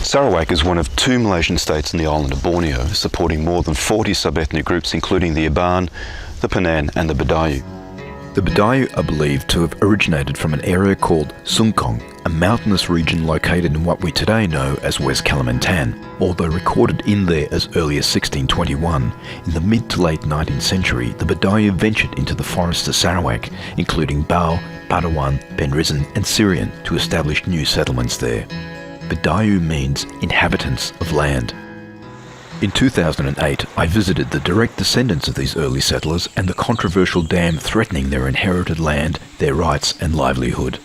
Sarawak is one of 2 Malaysian states in the island of Borneo, supporting more than 40 sub-ethnic groups including the Iban, the Penan and the Bidayuh. The Bidayuh are believed to have originated from an area called Sungkong, a mountainous region located in what we today know as West Kalimantan, although recorded in there as early as 1621. In the mid to late 19th century, the Bidayuh ventured into the forests of Sarawak, including Bau, Padawan, Penrisen and Syrian, to establish new settlements there. Bidayuh means inhabitants of land. In 2008, I visited the direct descendants of these early settlers and the controversial dam threatening their inherited land, their rights and livelihood.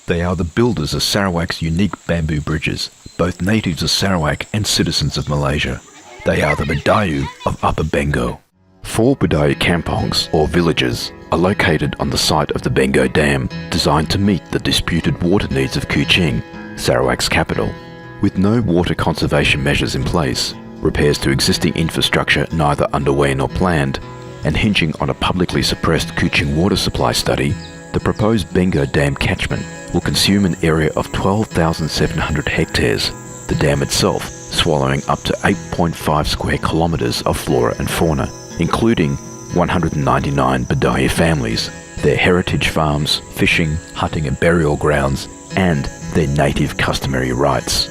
They are the builders of Sarawak's unique bamboo bridges, both natives of Sarawak and citizens of Malaysia. They are the Bidayuh of Upper Bengoh. 4 Bidayuh kampongs, or villages, are located on the site of the Bengoh Dam, designed to meet the disputed water needs of Kuching, Sarawak's capital. With no water conservation measures in place, repairs to existing infrastructure neither underway nor planned, and hinging on a publicly suppressed Kuching water supply study, the proposed Bengoh Dam catchment will consume an area of 12,700 hectares, the dam itself swallowing up to 8.5 square kilometres of flora and fauna, including 199 Bidayuh families, their heritage farms, fishing, hunting and burial grounds, and their native customary rights.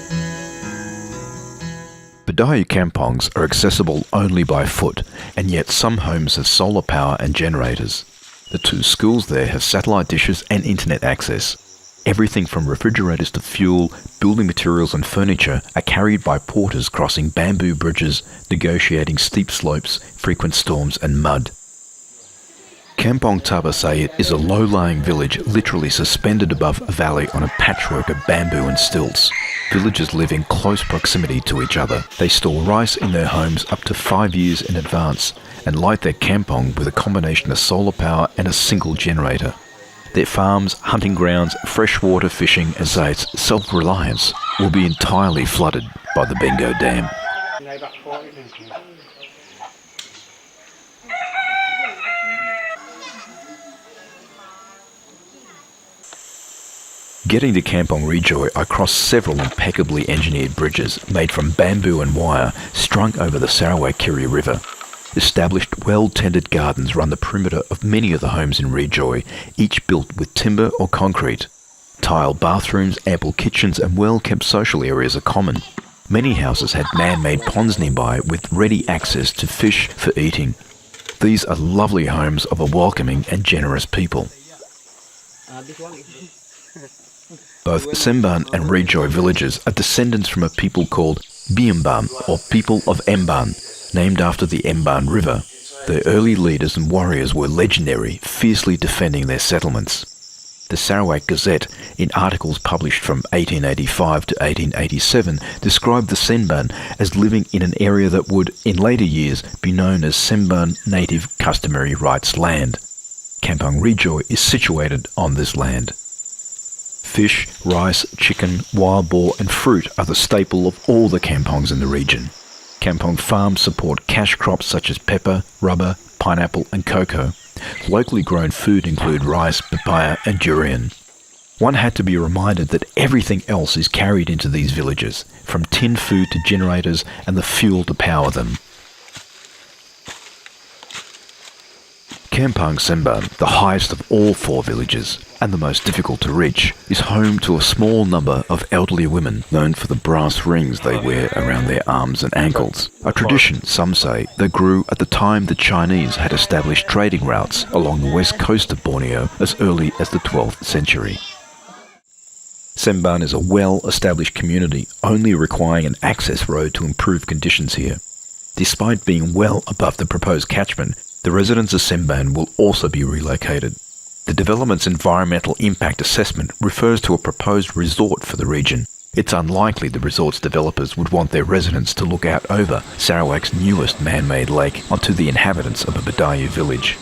Bidayuh kampongs are accessible only by foot, and yet some homes have solar power and generators. The 2 schools there have satellite dishes and internet access. Everything from refrigerators to fuel, building materials and furniture are carried by porters crossing bamboo bridges, negotiating steep slopes, frequent storms and mud. Kampong Tabasayit is a low-lying village literally suspended above a valley on a patchwork of bamboo and stilts. Villagers live in close proximity to each other. They store rice in their homes up to 5 years in advance and light their kampong with a combination of solar power and a single generator. Their farms, hunting grounds, freshwater fishing and its self-reliance will be entirely flooded by the Bengoh Dam. Getting to Kampong Rejoy, I crossed several impeccably engineered bridges made from bamboo and wire strung over the Sarawak-Kiri River. Established, well-tended gardens run the perimeter of many of the homes in Rejoy, each built with timber or concrete. Tile bathrooms, ample kitchens and well-kept social areas are common. Many houses had man-made ponds nearby with ready access to fish for eating. These are lovely homes of a welcoming and generous people. Both Semban and Rejoy villages are descendants from a people called Biamban, or people of Emban, named after the Emban River. Their early leaders and warriors were legendary, fiercely defending their settlements. The Sarawak Gazette, in articles published from 1885 to 1887, described the Semban as living in an area that would, in later years, be known as Semban Native Customary Rights Land. Kampong Rejoy is situated on this land. Fish, rice, chicken, wild boar and fruit are the staple of all the kampongs in the region. Kampong farms support cash crops such as pepper, rubber, pineapple and cocoa. Locally grown food include rice, papaya and durian. One had to be reminded that everything else is carried into these villages, from tin food to generators and the fuel to power them. Kampong Semban, the highest of all 4 villages, and the most difficult to reach, is home to a small number of elderly women known for the brass rings they wear around their arms and ankles, a tradition, some say, that grew at the time the Chinese had established trading routes along the west coast of Borneo as early as the 12th century. Semban is a well-established community, only requiring an access road to improve conditions here. Despite being well above the proposed catchment, the residents of Semban will also be relocated. The development's environmental impact assessment refers to a proposed resort for the region, It's unlikely the resort's developers would want their residents to look out over Sarawak's newest man-made lake onto the inhabitants of a Bidayuh village.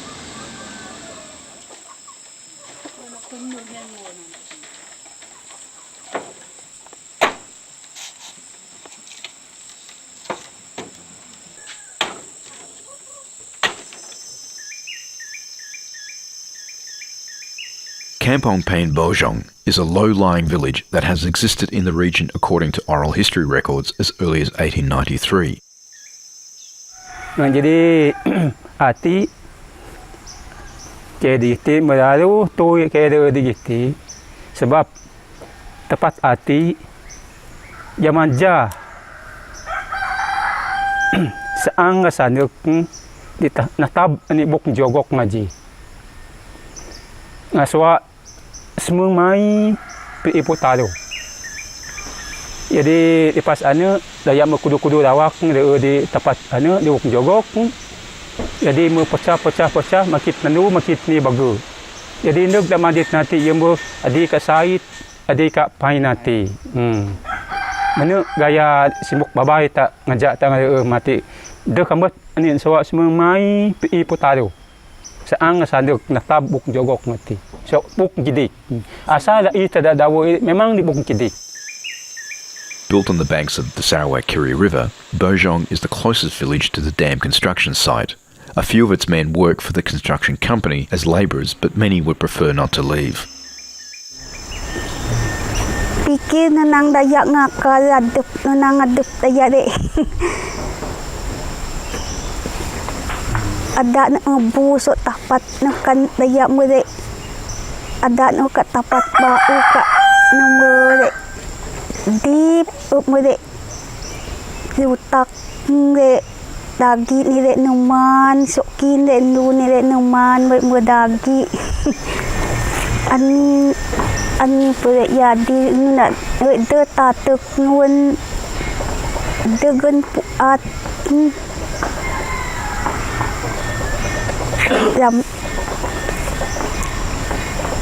Kampong Bengoh Dam is a low-lying village that has existed in the region according to oral history records as early as 1893. Jadi hati kediti melalu tu keda digiti sebab tepat hati zaman jah seang sanuk di natab ni buk jogok ngaji ngaswa semua mai iputado. Jadi lepas anu daya kudu-kudu lawak di tempat anu di wuk jogok. Jadi pecah makit nanu makit ni bagu. Jadi nuk dah madit nanti yang adi ka sait adi ka pai nanti. Mana gaya sibuk babai tak ngajak tak mati. Dah kambat ani sawak semua mai iputado. Seang saduk natab buk jogok mati. So buk jidik. Asal ita dah dawo memang di buk jidik. Built on the banks of the Sarawak-Kiri River, Bengoh is the closest village to the dam construction site. A few of its men work for the construction company as labourers, but many would prefer not to leave. Pikir nang dayak ngakal adep nang adep dayak dek. Ada nak ngebusuk tapat nakan dayak murek. Ada nak kat tapat bau kat nomor deep murek. Lutak murek dagi ni dek numan sokin dek nu ni dek numan murek dagi. Ani murek jadi nak de tatuk nun degen puat. Lam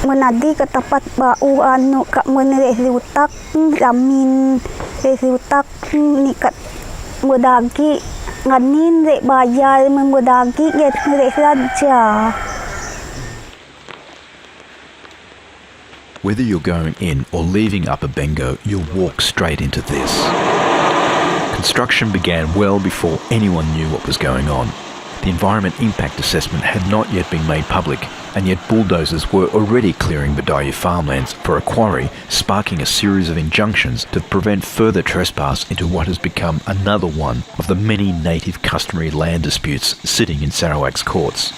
menadi ke tempat bau anu kak menere liutak lamin liutak ni kat mudagi nganin rek bayar mudagi get rek saja. Whether you're going in or leaving Upper Bengoh, you'll walk straight into this. Construction began well before anyone knew what was going on. The Environment Impact Assessment had not yet been made public, and yet bulldozers were already clearing Bidayuh farmlands for a quarry, sparking a series of injunctions to prevent further trespass into what has become another one of the many native customary land disputes sitting in Sarawak's courts.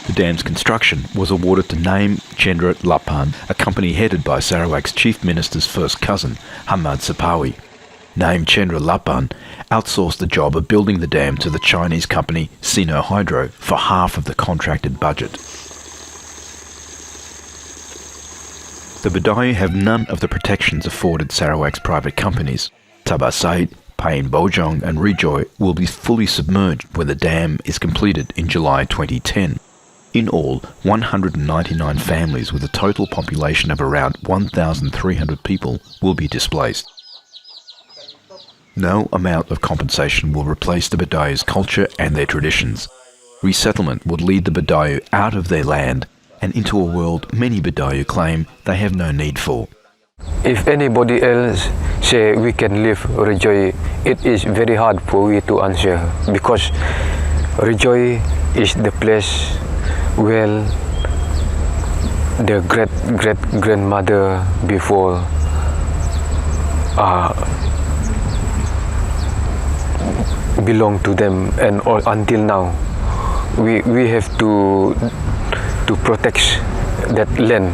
The dam's construction was awarded to Naim Chendra Lapan, a company headed by Sarawak's Chief Minister's first cousin, Hamad Sapawi. Naim Chendra Lapan outsourced the job of building the dam to the Chinese company Sino Hydro for half of the contracted budget. The Bidayuh have none of the protections afforded Sarawak's private companies. Tabasait, Bengoh Dam and Rejoy will be fully submerged when the dam is completed in July 2010. In all, 199 families with a total population of around 1,300 people will be displaced. No amount of compensation will replace the Bidayuh's culture and their traditions. Resettlement would lead the Bidayuh out of their land and into a world many Bidayuh claim they have no need for. If anybody else say we can live Rejoy, it is very hard for we to answer because Rejoy is the place where the great-great-grandmother before belong to them, and all until now we have to protect that land